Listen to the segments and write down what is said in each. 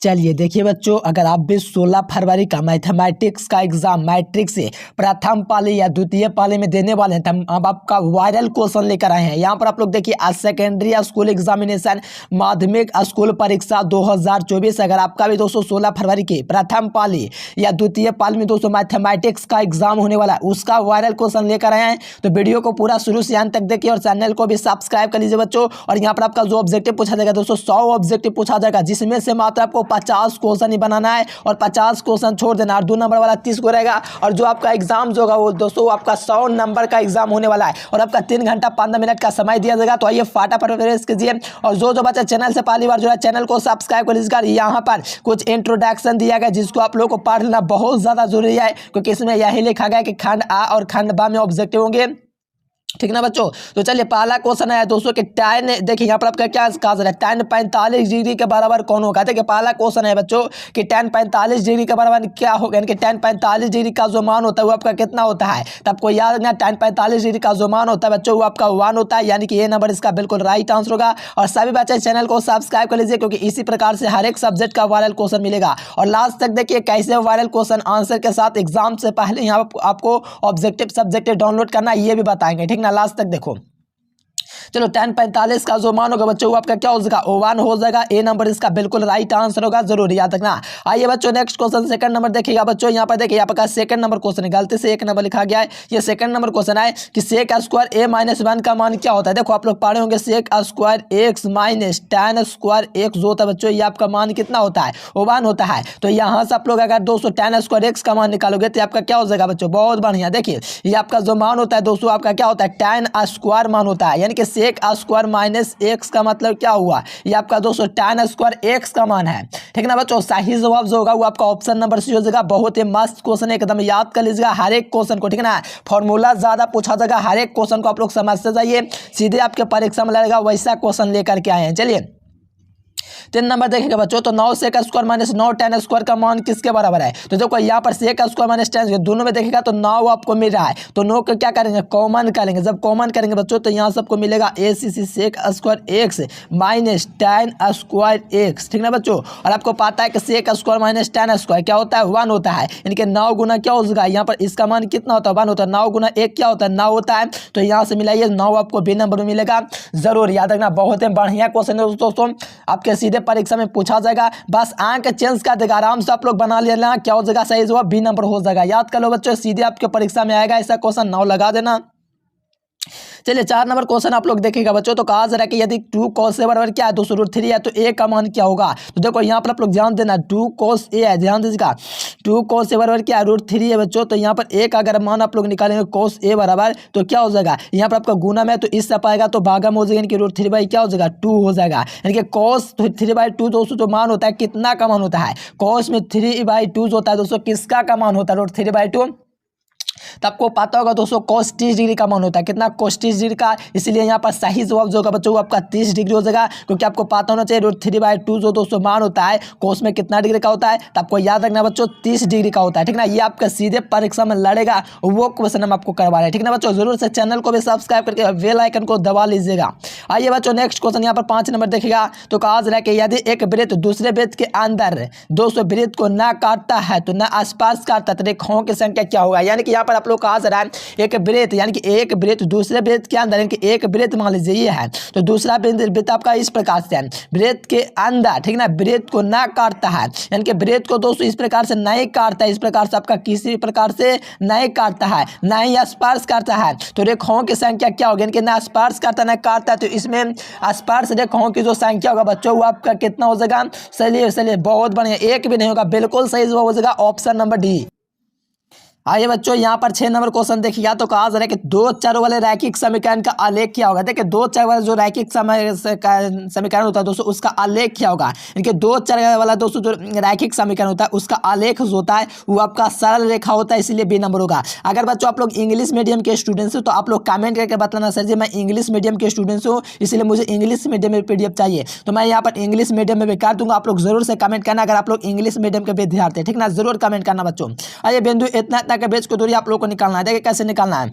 चलिए देखिए बच्चों, अगर आप भी 16 फरवरी का मैथमेटिक्स का एग्जाम मैट्रिक्स से प्रथम पाली या द्वितीय पाली में देने वाले हैं, तो हम अब आपका वायरल क्वेश्चन लेकर आए हैं। यहाँ पर आप लोग देखिए, आज सेकेंडरी स्कूल एग्जामिनेशन माध्यमिक स्कूल परीक्षा 2024, अगर आपका भी दोस्तों 16 फरवरी की प्रथम पाली या द्वितीय पाली में दोस्तों मैथमेटिक्स का एग्जाम होने वाला है, उसका वायरल क्वेश्चन लेकर आए हैं। तो वीडियो को पूरा शुरू से अंत तक देखिए और चैनल को भी सब्सक्राइब कर लीजिए बच्चों। और यहाँ पर आपका जो ऑब्जेक्टिव पूछा जाएगा दोस्तों, 100 ऑब्जेक्टिव पूछा जाएगा, जिसमें से मात्र आपको 50 क्वेश्चन ही बनाना है और 50 क्वेश्चन छोड़ देना, और 2 नंबर वाला 30 को रहेगा। और जो आपका एग्जाम जो होगा वो दोस्तों आपका 100 नंबर का एग्जाम होने वाला है और आपका 3 घंटा 15 मिनट का समय दिया जाएगा। तो आइए फटाफट प्रेस कीजिए और जो बच्चा चैनल से पहली बार जो है चैनल को सब्सक्राइब कर लीजिएगा। यहाँ पर कुछ इंट्रोडक्शन दिया गया जिसको आप लोगों को पढ़ लेना बहुत ज्यादा जरूरी है, क्योंकि इसमें यही लिखा गया कि खंड आ और खंड बा में ऑब्जेक्टिव होंगे, ठीक ना बच्चों। तो चलिए पहला क्वेश्चन है दोस्तों कि tan, देखिए यहाँ पर आपका क्या कहा जा रहा है, tan 45 डिग्री के बराबर कौन होगा। देखिए पहला क्वेश्चन है बच्चों कि tan 45 डिग्री के बराबर क्या होगा, यानी कि tan 45 डिग्री का जो मान होता है वो आपका कितना होता है। तो आपको याद रखना, tan 45 डिग्री का जो मान होता है बच्चों वो आपका 1 होता है, यानी कि ये नंबर इसका बिल्कुल राइट आंसर होगा। और सभी बच्चे चैनल को सब्सक्राइब कर लीजिए, क्योंकि इसी प्रकार से हर एक सब्जेक्ट का वायरल क्वेश्चन मिलेगा। और लास्ट तक देखिए कैसे वायरल क्वेश्चन आंसर के साथ एग्जाम से पहले यहाँ आपको ऑब्जेक्टिव सब्जेक्टिव डाउनलोड करना ये भी बताएंगे, ठीक ना। लास्ट तक देखो। चलो tan 45 का जो मान होगा बच्चों वो आपका क्या हो जाएगा, 1 हो जाएगा। ए नंबर इसका बिल्कुल राइट आंसर होगा, जरूर याद रखना। आइए बच्चों नेक्स्ट क्वेश्चन सेकंड नंबर देखिएगा बच्चों। यहाँ पर देखिए यहाँ पर सेकंड नंबर क्वेश्चन है, गलती से 1 नंबर लिखा गया है। ये सेकंड नंबर क्वेश्चन है कि सेक स्क्वायर ए माइनस 1 का मान क्या होता है। देखो आप लोग पढ़े होंगे sec square x minus tan square x जो होता है बच्चों, ये आपका मान कितना होता है, 1 होता है। तो यहाँ से आप लोग अगर दोस्तों tan स्क्वायर एक्स का मान निकालोगे तो आपका क्या हो जाएगा बच्चों, बहुत बढ़िया। देखिए ये आपका जो मान होता है दोस्तों आपका क्या होता है, tan स्क्वायर मान होता है, यानी कि सेक स्क्वायर माइनस एक्स का मतलब क्या हुआ, ये आपका दोस्तों tan स्क्वायर एक्स का मान है, ठीक ना बच्चों। सही जवाब जो होगा वो आपका ऑप्शन नंबर सी हो जाएगा। बहुत ही मस्त क्वेश्चन है, एकदम याद कर लीजिएगा हर एक क्वेश्चन को, ठीक है ना। फॉर्मूला ज्यादा पूछा जाएगा, हर एक क्वेश्चन को आप लोग समझते जाइए, सीधे आपके परीक्षा में लगेगा वैसा क्वेश्चन लेकर के आए हैं। चलिए 3 नंबर देखेगा बच्चों, तो 9 sec square minus 9 tan square का मान किसके बराबर है। तो देखो यहाँ पर सेक स्क्वायर माइनस tan दोनों में देखेगा तो 9 आपको मिल रहा है, तो 9 को क्या करेंगे, कॉमन करेंगे। जब कॉमन करेंगे बच्चों तो यहाँ सबको मिलेगा A C C sec square x minus tan square x, ठीक ना बच्चों। और आपको पता है कि sec square minus tan square क्या होता है, 1 होता है, यानी कि 9 गुना क्या हो जाएगा, यहाँ पर इसका मान कितना होता है, 1 होता है। 9 गुना 1 क्या होता है, 9 होता है। तो यहाँ से मिलाइए 9 आपको बी नंबर में मिलेगा, जरूर याद रखना। बहुत ही बढ़िया क्वेश्चन है दोस्तों, आपके सीधे परीक्षा में पूछा जाएगा। बस आंक चेंज कर देगा, आराम से आप लोग बना लेना, क्या हो जाएगा, सही जवाब बी नंबर हो जाएगा। याद कर लो बच्चों, सीधे आपके परीक्षा में आएगा ऐसा क्वेश्चन, 9 लगा देना। चलिए 4 नंबर क्वेश्चन आप लोग देखिएगा बच्चों, तो कहा जा रहा है कि यदि 2 cos a बराबर क्या है दोस्तों √3 है, तो a का मान क्या होगा। तो देखो यहाँ पर आप लोग ध्यान देना, 2 cos a है, ध्यान दीजिएगा। 2 cos a बराबर क्या है, √3 है बच्चों। तो यहाँ पर a का अगर मान आप लोग निकालेंगे cos a बराबर तो क्या हो जाएगा, यहाँ पर आपका गुना में तो इससे पाएगा तो भागा में हो जाएगा, यानी कि √3 क्या हो जाएगा, 2 हो जाएगा। यानी कि cos 3/2 दोस्तों जो मान होता है कितना का मान होता है, cos में 3/2 जो होता है दोस्तों किसका का मान होता है, √3/2। तो आपको पता होगा दोस्तों cos 30 डिग्री का मान होता है, कितना cos 30 डिग्री का। इसलिए यहाँ पर सही जवाब जो होगा बच्चों वो आपका 30 डिग्री हो जाएगा, क्योंकि आपको पता होना चाहिए √3/2 जो दोस्तों मान होता है cos में कितना डिग्री का होता है। तो आपको याद रखना बच्चों 30 डिग्री का होता है, ठीक ना। ये आपका सीधे परीक्षा में लड़ेगा, वो क्वेश्चन हम आपको करवा रहे हैं, ठीक ना बच्चों। जरूर से चैनल को भी सब्सक्राइब करके बेल आइकन को दबा लीजिएगा। आइए बच्चों नेक्स्ट क्वेश्चन यहाँ पर 5 नंबर देखिएगा, तो कहा जा रहा है कि यदि एक वृत्त दूसरे वृत्त के अंदर दोस्तों वृत्त को न काटता है तो न आसपास काटता, तो रेखाओं की संख्या क्या होगा। यानी कि यहाँ पर आप लोग कहा जा रहा है एक वृत्त, यानी कि एक वृत्त दूसरे वृत्त के अंदर, यानी कि एक वृत्त मान लीजिए ये है, तो दूसरा वृत्त आपका इस प्रकार से है, वृत्त के अंदर, ठीक ना, वृत्त को ना काटता है, यानी कि वृत्त को दोस्तों इस प्रकार से नहीं काटता है, इस प्रकार से आपका किसी प्रकार से नहीं काटता है, ना ही स्पर्श करता है। तो रेखाओं की संख्या क्या होगी, यानी कि ना स्पर्श करता ना काटता, तो इसमें स्पर्श रेखाओं की जो संख्या होगा बच्चों वो आपका कितना हो जाएगा। चलिए बहुत बढ़िया, एक भी नहीं होगा, बिल्कुल सही जवाब हो जाएगा ऑप्शन नंबर डी। आइए बच्चों यहाँ पर 6 नंबर क्वेश्चन देखिएगा, तो कहा जा रहा है कि 2 चरों वाले रैखिक समीकरण का आलेख क्या होगा। देखिए 2 चर वाला जो रैखिक समीकरण होता है दोस्तों उसका आलेख क्या होगा, यानी 2 चर वाला दोस्तों जो रैखिक समीकरण होता है उसका आलेख जो होता है वो आपका सरल रेखा होता है, इसलिए बी नंबर होगा। अगर बच्चों आप लोग इंग्लिश मीडियम के स्टूडेंट्स हो तो आप लोग कमेंट करके बताना सर जी मैं इंग्लिश मीडियम के स्टूडेंट्स हूँ, इसलिए मुझे इंग्लिश मीडियम में PDF चाहिए, तो मैं यहाँ पर इंग्लिश मीडियम में भी कर दूंगा। आप लोग जरूर से कमेंट करना अगर आप लोग इंग्लिश मीडियम के विद्यार्थी, ठीक ना, जरूर कमेंट करना बच्चों। आइए बिंदु इतना के बीच की दूरी आप लोग को निकालना है। देखिए कैसे निकालना है,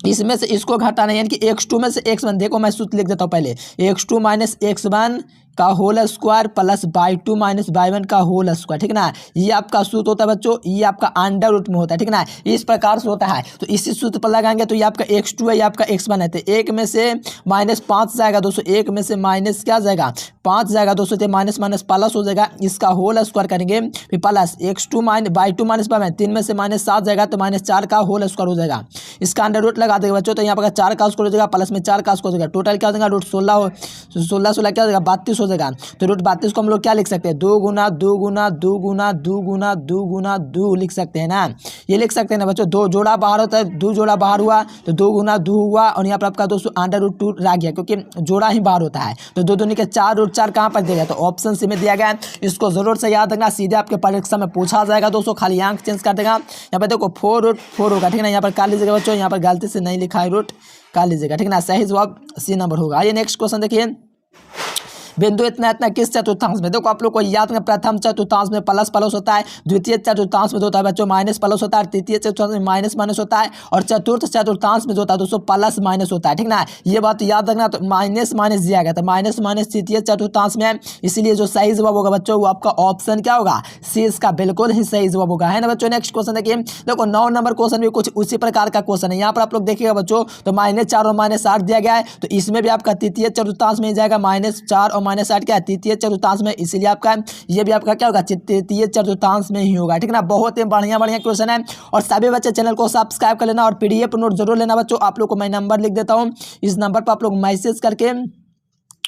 इसमें से इसको घटाना है, यानी कि x2 में से x1, देखो मैं सूत्र लिख देता हूँ पहले, x2 - x1 का whole square plus y two minus y one का होल स्क्वायर, ठीक ना। ये आपका सूत्र होता है बच्चों, ये आपका अंडर रूट में होता है, ठीक ना। इस प्रकार से होता है। तो इसी सूत्र पर लगाएंगे तो ये आपका x2 है, ये आपका x1 है। तो एक में से -5 जाएगा दोस्तों, एक में से माइनस क्या जाएगा 5 जाएगा दोस्तों, तो माइनस माइनस प्लस हो जाएगा। इसका होल स्क्वायर करेंगे फिर plus x2 by two minus by 3 में से -7 जाएगा तो -4 का होल स्क्वायर हो जाएगा। इसका अंडर रूट लगा देगा बच्चों, तो यहाँ पर 4 का स्क्वायर हो जाएगा प्लस में 4 का स्क्वायर हो जाएगा। टोटल क्या हो जाएगा √16 क्या हो जाएगा 32 हो जाएगा। तो √32 को हम लोग क्या लिख सकते हैं 2 गुना 2 गुना 2 गुना 2 गुना 2 गुना 2 लिख सकते हैं ना। ये लिख सकते हैं ना बच्चों, 2 जोड़ा बाहर होता है, 2 जोड़ा बाहर हुआ तो 2 गुना 2 हुआ और यहाँ पर आपका दोस्तों √2 रह गया क्योंकि जोड़ा ही बाहर होता है। तो 2 दूनी के 4 √4 कहाँ पर दिया गया, तो ऑप्शन सी में दिया गया है। इसको जरूर से याद रखना, सीधे आपके परीक्षा में पूछा जाएगा दोस्तों, खाली अंक चेंज कर देगा। यहाँ पर देखो 4√4 होगा, ठीक ना। यहाँ पर कर लीजिएगा बच्चों, यहाँ पर गलती से नहीं लिखा है रूट, कर लीजिएगा, ठीक ना। सही जवाब सी नंबर होगा। आइए नेक्स्ट क्वेश्चन देखिए, बिंदु इतना इतना किस चतुर्थांश में, देखो आप लोग को याद में प्रथम चतुर्थांश में प्लस प्लस होता है, द्वितीय चतुर्थांश में जो होता है बच्चों माइनस प्लस होता है, तृतीय चतुर्थांश में माइनस माइनस होता है और चतुर्थ चतुर्थांश में जो होता है दोस्तों प्लस माइनस होता है, ठीक ना। ये बात याद रखना। तो माइनस माइनस दिया गया, तो माइनस माइनस तृतीय चतुर्थांश में, इसलिए जो सही जवाब होगा बच्चों वो आपका ऑप्शन क्या होगा सी, इसका बिल्कुल ही सही जवाब होगा, है ना बच्चों। नेक्स्ट क्वेश्चन देखिए, देखो 9 नंबर क्वेश्चन भी कुछ उसी प्रकार का क्वेश्चन है। यहाँ पर आप लोग देखिएगा बच्चों, तो -4 और -8 दिया गया है, तो इसमें भी आपका तृतीय चतुर्थांश में जाएगा -4 और -8 क्या है तृतीय चतुर्थांश में, इसीलिए आपका ये भी आपका क्या होगा तृतीय चतुर्थांश में ही होगा, ठीक ना। बहुत ही बढ़िया बढ़िया क्वेश्चन है और सभी बच्चे चैनल को सब्सक्राइब कर लेना और पीडीएफ नोट जरूर लेना बच्चों। आप लोग को मैं नंबर लिख देता हूँ, इस नंबर पर आप लोग मैसेज करके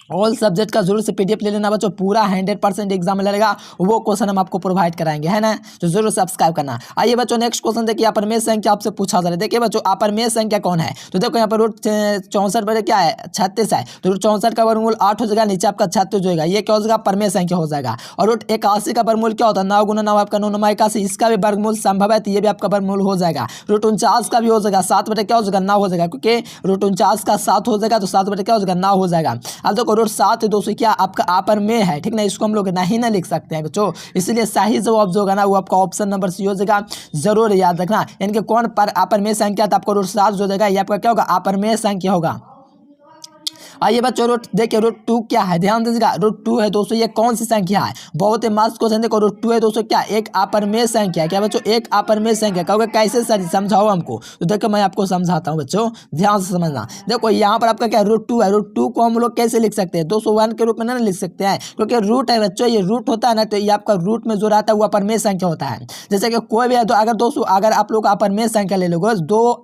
ऑल सब्जेक्ट का जरूर से पीडीएफ ले लेना बच्चों, पूरा 100% एग्जाम में लगेगा, वो क्वेश्चन हम आपको प्रोवाइड कराएंगे, है ना। तो जरूर सब्सक्राइब करना। आइए बच्चों नेक्स्ट क्वेश्चन देखिए, अपरमेय संख्या आपसे पूछा जा रहा है। देखिए बच्चों अपरमेय संख्या कौन है, तो देखो यहाँ पर √64 बड़े क्या है 36 है, तो √64 का वर्गमूल 8 हो जाएगा, नीचे आपका 36 होगा, ये क्या हो जाएगा परमेय संख्या हो जाएगा। और √81 का वर्गमूल क्या होता है 9 गुना 9 आपका 9 9 81, इसका भी वर्गमूल संभव है, तो ये भी आपका वर्गमूल हो जाएगा। √49 का भी हो जाएगा, 7 बटे क्या हो जाएगा 9 हो जाएगा, क्योंकि √49 का 7 हो जाएगा तो 7 बटे क्या हो जाएगा 9 हो जाएगा। अब देखो √7 दोस्तों क्या आपका अपर में है, ठीक ना, इसको हम लोग नहीं ना लिख सकते हैं बच्चों, इसलिए सही जवाब जो होगा ना वो आपका ऑप्शन नंबर सी हो जाएगा, जरूर याद रखना। यानी कि कौन पर अपर में संख्या तो आपको √7 जो देगा, ये आपका क्या होगा अपर में संख्या होगा। आइए बच्चों देखिए √2 क्या है, ध्यान दीजिएगा √2 है दोस्तों, ये कौन सी संख्या है, बहुत ही मस्त क्वेश्चन। देखो √2 है दोस्तों क्या एक अपरमेय संख्या है, क्या बच्चों एक अपरमेय संख्या। कहोगे कैसे सर समझाओ हमको, तो देखो मैं आपको समझाता हूँ बच्चों, ध्यान से समझना। देखो यहाँ पर आपका क्या √2 है, √2 को हम लोग कैसे लिख सकते हैं 201 के रूप में ना लिख सकते हैं, क्योंकि रूट है बच्चों, ये रूट होता है ना, तो ये आपका रूट में जो रहता है वो अपरमेय संख्या होता है। जैसे कि कोई भी है तो अगर दोस्तों अगर आप लोग अपरमेय संख्या ले लोगे, दो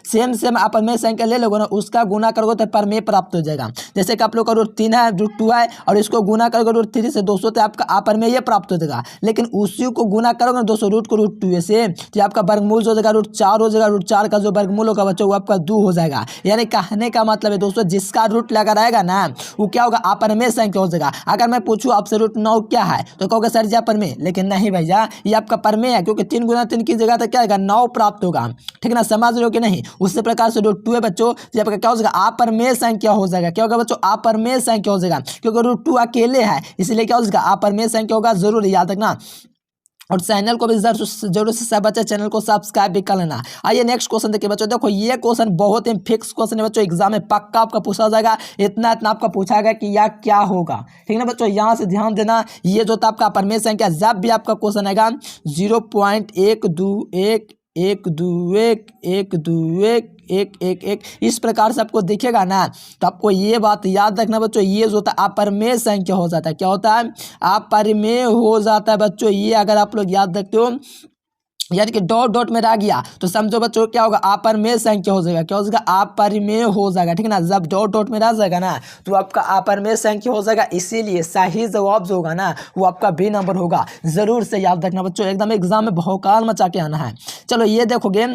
सेम अपरमेय संख्या ले लोगे ना, उसका गुना करोगे तो परमेय प्राप्त हो जाएगा। जैसे कि आप लोग का √3 है √2 है और इसको गुना करोगे √3 से दोस्तों तो आपका अपर में ये प्राप्त हो जाएगा, लेकिन उसी को गुना करोगे दोस्तों रूट को √2 से, तो आपका वर्गमूल जो हो जाएगा √4 हो जाएगा। √4 का जो वर्गमूल होगा बच्चों वो आपका 2 हो जाएगा। यानी कहने का मतलब है दोस्तों जिसका रूट लगा रहेगा ना वो क्या होगा अपर में संख्या हो जाएगा। अगर मैं पूछूं आपसे √9 क्या है तो कहोगे सर जी अपर में, लेकिन नहीं भैया ये आपका परमेय है, क्योंकि 3 गुना 3 की जगह तो क्या होगा 9 प्राप्त होगा, ठीक ना, समझ रहे हो कि नहीं। उसी प्रकार से √2 है बच्चों, ये आपका क्या हो जाएगा अपरमेय संख्या हो जाएगा। क्या होगा बच्चों अपरमेय संख्या हो जाएगा, क्योंकि √2 अकेले है इसलिए क्या हो जाएगा अपरमेय संख्या होगा, जरूर याद रखना। और चैनल को भी जरूर से सब बच्चे चैनल को सब्सक्राइब भी कर लेना। आइए नेक्स्ट क्वेश्चन देखिए बच्चों, देखो ये क्वेश्चन बहुत ही फिक्स क्वेश्चन है बच्चों, एग्जाम में पक्का आपका पूछा जाएगा, इतना इतना आपका पूछा गया कि यह क्या होगा, ठीक ना बच्चों। यहाँ से ध्यान देना, ये जो था आपका अपरमेय संख्या, जब भी आपका क्वेश्चन आएगा 0.121 121 121 111 इस प्रकार से आपको दिखेगा ना, तो आपको ये बात याद रखना बच्चों, ये जो होता है अपरमेय संख्या हो जाता है। क्या होता है अपरमेय हो जाता है बच्चों, ये अगर आप लोग याद रखते हो, यानी कि डॉट डॉट में रह गया तो समझो बच्चों क्या होगा अपरमेय संख्या हो जाएगा। क्या हो जाएगा अपरमेय हो जाएगा, ठीक ना। जब डॉट डॉट में रह जाएगा ना तो आपका अपरमेय संख्या हो जाएगा, इसीलिए सही जवाब जो होगा ना वो आपका बी नंबर होगा। जरूर से याद रखना बच्चों, एकदम एग्जाम में भौकाल मचा के आना है। चलो ये देखोगे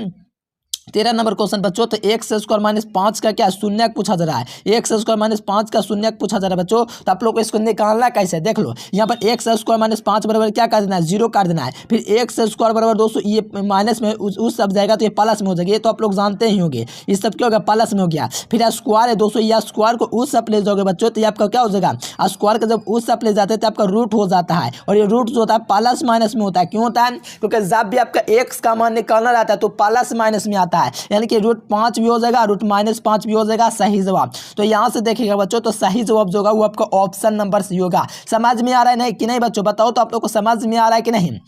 13 नंबर क्वेश्चन बच्चों, तो x² - 5 का क्या शून्यक पूछा जा रहा है, x² - 5 का शून्यक पूछा जा रहा है बच्चों। तो आप लोग को इसको निकालना कैसे देख लो, यहाँ पर x² - 5 बराबर क्या कर देना है 0 कर देना है, फिर x² बराबर दोस्तों ये माइनस में उस सब जाएगा तो ये प्लस में हो जाएगा, ये तो आप लोग जानते ही होंगे, ये सब क्या होगा प्लस में हो गया। फिर स्क्वायर है दोस्तों, ये स्क्वायर को उस सब ले जाओगे बच्चों तो ये आपका क्या हो जाएगा स्क्वायर का जब उस सब ले जाते हैं तो आपका रूट हो जाता है, और ये रूट जो होता है प्लस माइनस में होता है। क्यों होता है, क्योंकि जब भी आपका x का मान निकालना रहता है तो प्लस माइनस में आता आता है, यानी कि √5 भी हो जाएगा, √-5 भी हो जाएगा सही जवाब। तो यहाँ से देखिएगा बच्चों, तो सही जवाब जो होगा वो आपका ऑप्शन नंबर सी होगा। समझ में आ रहा है नहीं कि नहीं बच्चों, बताओ तो आप लोग को समझ में आ रहा है कि नहीं।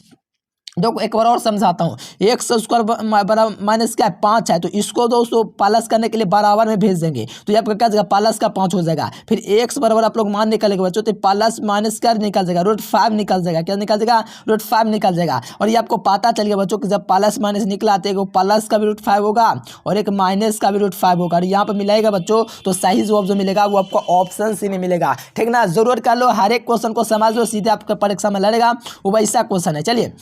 देखो एक बार और समझाता हूँ, x स्क्वायर बराबर माइनस क्या है 5 है, तो इसको दोस्तों प्लस करने के लिए बराबर में भेज देंगे, तो ये आपका क्या जाएगा प्लस का 5 हो जाएगा। फिर x बराबर आप लोग मान निकालेंगे बच्चों, तो प्लस माइनस क्या निकल जाएगा, √5 निकल जाएगा। क्या निकल जाएगा, √5 निकल जाएगा। और ये आपको पता चल गया बच्चों कि जब प्लस माइनस निकला तो एक प्लस का भी √5 होगा और एक माइनस का भी √5 होगा, और यहाँ पर मिलाएगा बच्चों तो सही जवाब जो मिलेगा वो आपको ऑप्शन सी में मिलेगा। ठीक ना, जरूर कर लो, हर एक क्वेश्चन को समझ लो, सीधे आपका परीक्षा में लड़ेगा वो वैसा क्वेश्चन है। चलिए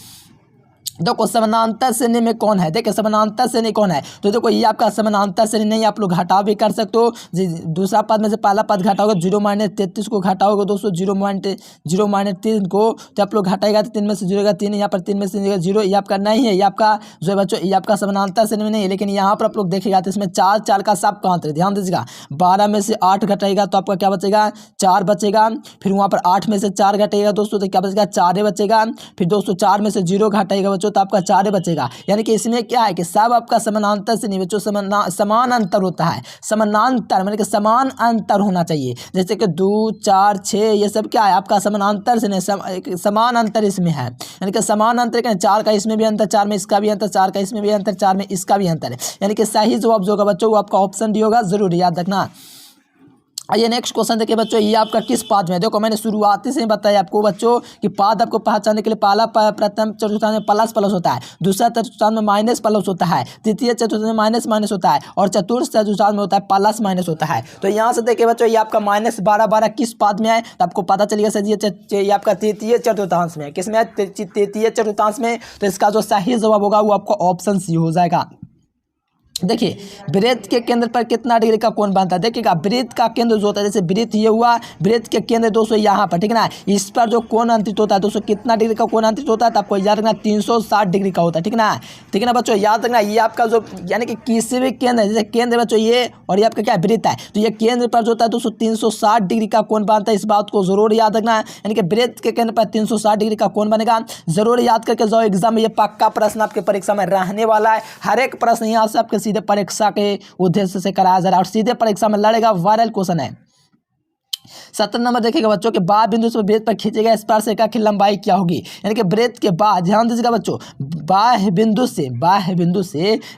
देखो समानांतर श्रेणी में कौन है, देखिए समानांतर श्रेणी कौन है, तो देखो ये आपका समानांतर श्रेणी नहीं, आप लोग घटाव भी कर सकते हो। दूसरा पद में से पहला पद घटाओगे 0-33 को घटाओगे दोस्तों 0-3 को, तो आप लोग घटाएगा तो 3 में से 0 का 3, यहाँ पर 3 में से 0, ये आपका नहीं है, ये आपका जो है बच्चों ये आपका समानांतर श्रेणी में नहीं है। लेकिन यहाँ पर आप लोग देखेगा तो इसमें 4 का सब का अंतर, ध्यान दीजिएगा, 12 में से 8 घटाएगा तो आपका क्या बचेगा 4 बचेगा। फिर वहाँ पर 8 में से 4 घटेगा दोस्तों तो क्या बचेगा 4 बचेगा। फिर दोस्तों 4 में से 0 घटाएगा बच्चों तो आपका 4 बचेगा। यानी कि इसमें क्या है कि सब आपका समानांतर से नहीं बच्चों, समान अंतर होता है। समानांतर मतलब कि समान अंतर होना चाहिए, जैसे कि 2, 4, 6 ये सब क्या है आपका समानांतर से नहीं, समान अंतर इसमें है। यानी कि समान अंतर क्या, 4 का इसमें भी अंतर, 4 में इसका भी अंतर, 4 का इसमें भी अंतर, 4 में इसका भी अंतर है। यानी कि सही जवाब जो होगा बच्चों वो आपका ऑप्शन डी होगा, जरूर याद रखना। आइए नेक्स्ट क्वेश्चन देखिए बच्चों, ये आपका किस पाद में, देखो मैंने शुरुआती से ही बताया आपको बच्चों कि पाद आपको पहचानने के लिए पहला प्रथम चतुर्थांश में प्लस प्लस होता है, दूसरा चतुर्थांश में माइनस प्लस होता है, तृतीय चतुर्थांश में माइनस माइनस होता है और चतुर्थ चतुर्थांश में होता है प्लस माइनस होता है। तो यहाँ से देखिए बच्चों ये आपका -12 किस पाद में है, तो आपको पता चलेगा सर ये आपका तृतीय चतुर्थांश में है। किस में है, तृतीय चतुर्थांश में। तो इसका जो सही जवाब होगा वो आपको ऑप्शन सी हो जाएगा। देखिए वृत्त के केंद्र पर कितना डिग्री का कोण बनता है, देखिएगा वृत्त का केंद्र जो होता है, जैसे वृत्त ये हुआ, वृत्त के केंद्र दोस्तों यहाँ पर, ठीक है ना, इस पर जो कोण अंतरित होता है दोस्तों कितना डिग्री का कोण अंतरित होता है, तो आपको याद रखना 360 डिग्री का होता है। ठीक है ना बच्चों, याद रखना ये आपका जो यानी कि किसी भी केंद्र, जैसे केंद्र बच्चों ये और ये आपका क्या वृत्त है, तो ये केंद्र पर जो होता है दोस्तों 360 डिग्री का कोण बनता है, इस बात को जरूर याद रखना है। यानी कि वृत्त के केंद्र पर 360 डिग्री का कोण बनेगा, जरूर याद करके जाओ, एग्जाम में ये पक्का प्रश्न आपके परीक्षा में रहने वाला है। हर एक प्रश्न यहाँ से आपके सीधे परीक्षा के उद्देश्य से कराया जा रहा है और सीधे परीक्षा में लड़ेगा, वायरल क्वेश्चन है। 17 नंबर देखिएगा बच्चों के बाह्य बिंदु से वृत्त पर खींची गई स्पर्श रेखा की लंबाई क्या होगी, यानी कि वृत्त के बाद, ध्यान दीजिएगा बच्चों, बाह्य बिंदु से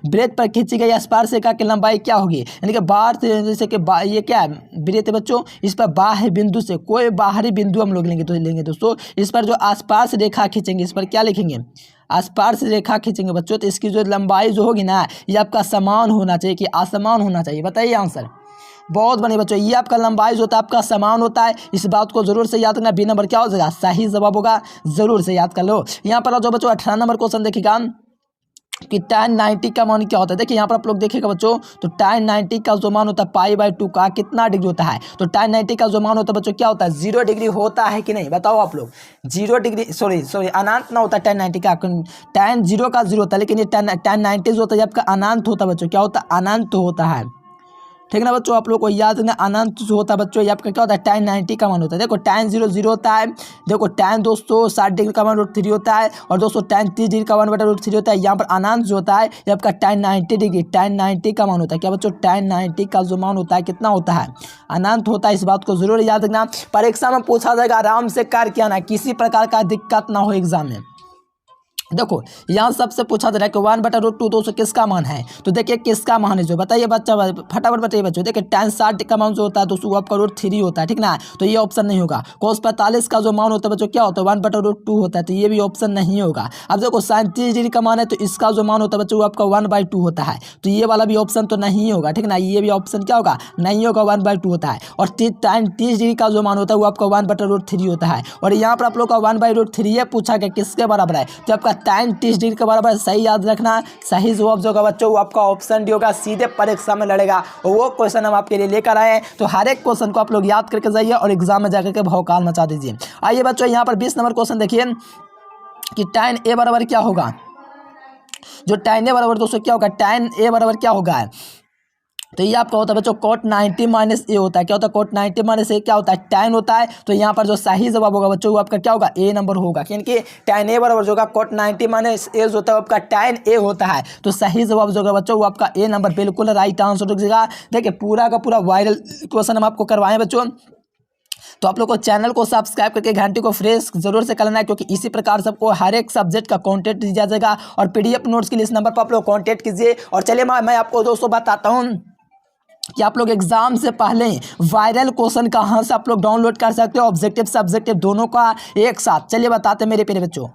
वृत्त पर खींची गई स्पर्श रेखा की लंबाई क्या होगी, यानी कि बाह्य जैसे कि ये क्या है वृत्त है बच्चों, इस पर बाह्य बिंदु से कोई बाहरी बिंदु हम लोग लेंगे दोस्तों, इस पर जो आसपास रेखा खींचेंगे, इस पर क्या लिखेंगे आसपास रेखा खींचेंगे बच्चों, तो इसकी जो लंबाई जो होगी ना ये आपका समान होना चाहिए कि असमान होना चाहिए, बताइए आंसर। बहुत बढ़िया बच्चों, ये आपका लंबाई जो होता है आपका समान होता है, इस बात को जरूर से याद रखना। बी नंबर क्या हो जाएगा, सही जवाब होगा, जरूर से याद कर लो। यहाँ पर जो बच्चों 18 नंबर क्वेश्चन देखिएगा कि tan 90 का मान क्या होता है। देखिए यहाँ पर आप लोग देखिएगा बच्चों, तो tan 90 का जो मान होता है π/2 का कितना डिग्री होता है, तो tan 90 का जो मान होता है बच्चों क्या होता है 0 डिग्री होता है कि नहीं, बताओ आप लोग। 0 डिग्री सॉरी अनंत ना होता है tan 90 का, tan 0 का 0 होता है, लेकिन ये tan 90 जो होता है आपका अनंत होता है बच्चों, क्या होता है अनंत होता है। ठीक ना बच्चों, आप लोग को याद रखना अनंत जो होता है बच्चों ये आपका क्या होता है tan 90 का मान होता है। देखो tan 0 0 होता है, देखो tan दोस्तों 60 डिग्री का मान √3 होता है और दोस्तों tan 30 डिग्री का मान √3 होता है। यहाँ पर अनंत जो होता है ये आपका tan 90 डिग्री tan 90 का मान होता है। क्या बच्चों tan 90 का जो मान होता है कितना होता है अनंत होता है, इस बात को जरूर याद रखना। परीक्षा में पूछा जाएगा, आराम से करके आना, किसी प्रकार का दिक्कत ना हो एग्जाम में। देखो यहाँ सबसे पूछा जा रहा है कि 1/√2 दोस्तों किसका मान है, तो देखिए किसका मान है जो बताइए बच्चा, फटाफट बताइए बच्चों। देखिए tan 60 का मान जो होता है दोस्तों वो आपका √3 होता है, ठीक ना, तो ये ऑप्शन नहीं होगा। cos 45 का जो मान होता है बच्चों क्या होता है 1/√2 होता है, तो ये भी ऑप्शन नहीं होगा। अब देखो 37 डिग्री का मान है, तो इसका जो मान होता है बच्चों वो आपका 1/2 होता है, तो ये वाला भी ऑप्शन तो नहीं होगा, ठीक ना, ये भी ऑप्शन क्या होगा नहीं होगा, 1/2 होता है। और tan 30 डिग्री का जो मान होता है वो आपका 1/√3 होता है। और यहाँ पर आप लोग का 1/√3 पूछा गया किसके बराबर है, तो आपका tan 30 डिग्री के बराबर, सही याद रखना। सही जवाब जो होगा बच्चों वो आपका ऑप्शन डी होगा, सीधे परीक्षा में लड़ेगा और वो क्वेश्चन हम आपके लिए लेकर आए हैं। तो हर एक क्वेश्चन को आप लोग याद करके जाइए और एग्जाम में जाकर के भौकाल मचा दीजिए। आइए बच्चों यहाँ पर 20 नंबर क्वेश्चन देखिए कि tan a बराबर क्या होगा, जो tan a बराबर दोस्तों क्या होगा, tan a बराबर क्या होगा तो ये आपका होता है बच्चों cot 90 माइनस ए होता है। क्या होता है cot 90 माइनस ए, क्या होता है tan होता है। तो यहाँ पर जो सही जवाब होगा बच्चों वो आपका क्या होगा ए नंबर होगा, क्योंकि tan ए बराबर जो होगा cot 90 माइनस ए जो होता है आपका tan ए होता है। तो सही जवाब जो होगा बच्चों वो आपका ए नंबर बिल्कुल राइट आंसर होगा। देखिए पूरा का पूरा वायरल क्वेश्चन हम आपको करवाएं बच्चों, तो आप लोग को चैनल को सब्सक्राइब करके घंटी को फ्रेश जरूर से करना है, क्योंकि इसी प्रकार सबको हर एक सब्जेक्ट का कंटेंट दिया जाएगा। और पीडीएफ नोट्स के लिए इस नंबर पर आप लोग कांटेक्ट कीजिए। और चलिए मैं आपको दोस्तों बताता हूँ कि आप लोग एग्जाम से पहले वायरल क्वेश्चन कहाँ से आप लोग डाउनलोड कर सकते हो, ऑब्जेक्टिव सब्जेक्टिव दोनों का एक साथ। चलिए बताते हैं मेरे प्यारे बच्चों।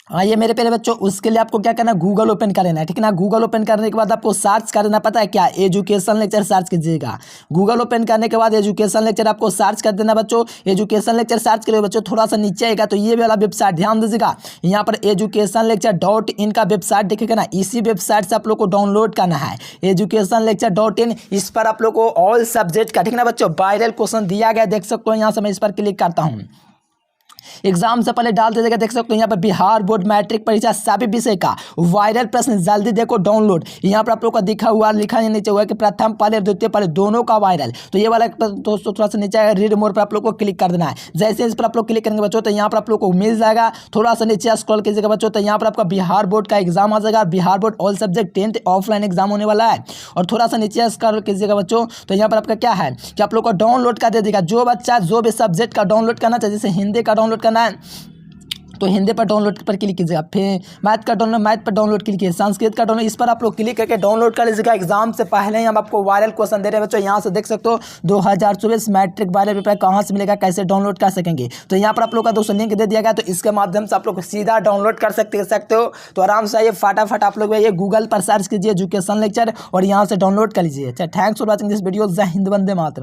हाँ ये मेरे प्यारे बच्चों, उसके लिए आपको क्या करना है, गूगल ओपन कर लेना है, ठीक है ना। गूगल ओपन करने के बाद आपको सर्च करना, पता है क्या, एजुकेशन लेक्चर सर्च कीजिएगा। गूगल ओपन करने के बाद एजुकेशन लेक्चर आपको सर्च कर देना बच्चों। एजुकेशन लेक्चर सर्च करिए बच्चों, थोड़ा सा नीचे आएगा तो ये वाला वेबसाइट ध्यान दीजिएगा, यहाँ पर educationlecture.in का वेबसाइट दिखेगा ना, इसी वेबसाइट से आप लोग को डाउनलोड करना है educationlecture.in। इस पर आप लोग को ऑल सब्जेक्ट का, ठीक है ना बच्चों, वायरल क्वेश्चन दिया गया, देख सकते हो। यहाँ से मैं इस पर क्लिक करता हूँ, एग्जाम से पहले डाल दीजिएगा, देख सकते हो यहाँ पर बिहार बोर्ड मैट्रिक परीक्षा सभी विषय का वायरल प्रश्न जल्दी देखो डाउनलोड। यहाँ पर आप लोग का दिखा हुआ लिखा नीचे हुआ है कि प्रथम पाली और द्वितीय पाली दोनों का वायरल। तो ये वाला दोस्तों थोड़ा सा नीचे रीड मोर पर आप लोग को क्लिक कर देना है। जैसे इस पर आप लोग क्लिक करेंगे बच्चों तो यहाँ पर आप लोग को मिल जाएगा। थोड़ा सा नीचे स्क्रॉल कीजिएगा बच्चों तो यहाँ पर आपका बिहार बोर्ड का एग्जाम आ जाएगा। Bihar board all subject 10th offline exam होने वाला है। और थोड़ा सा नीचे स्क्रॉल कीजिएगा बच्चों तो यहाँ पर आपका क्या है कि आप लोग को डाउनलोड कर दे देगा। जो बच्चा जो भी सब्जेक्ट का डाउनलोड करना चाहिए, जैसे हिंदी का डाउनलोड करना है तो हिंदी पर डाउनलोड पर क्लिक कीजिएगा, फिर मैथ का डाउनलोड मैथ पर डाउनलोड क्लिक कीजिए, संस्कृत का डाउनलोड इस पर आप लोग क्लिक करके डाउनलोड कर लीजिएगा। एग्जाम से पहले ही हम आपको वायरल क्वेश्चन दे रहे हैं बच्चों। यहाँ से देख सकते हो 2024 मैट्रिक वायरल पेपर कहाँ से मिलेगा, कैसे डाउनलोड कर सकेंगे। तो यहाँ पर आप लोग का दोस्तों लिंक दे दिया गया, तो इसके माध्यम से आप लोग सीधा डाउनलोड कर सकते हो। तो आराम से ये फटाफट आप लोग ये गूगल पर सर्च कीजिए एजुकेशन लेक्चर और यहाँ से डाउनलोड कर लीजिए। अच्छा, thanks for watching this video. जय हिंद, वंदे मातरम।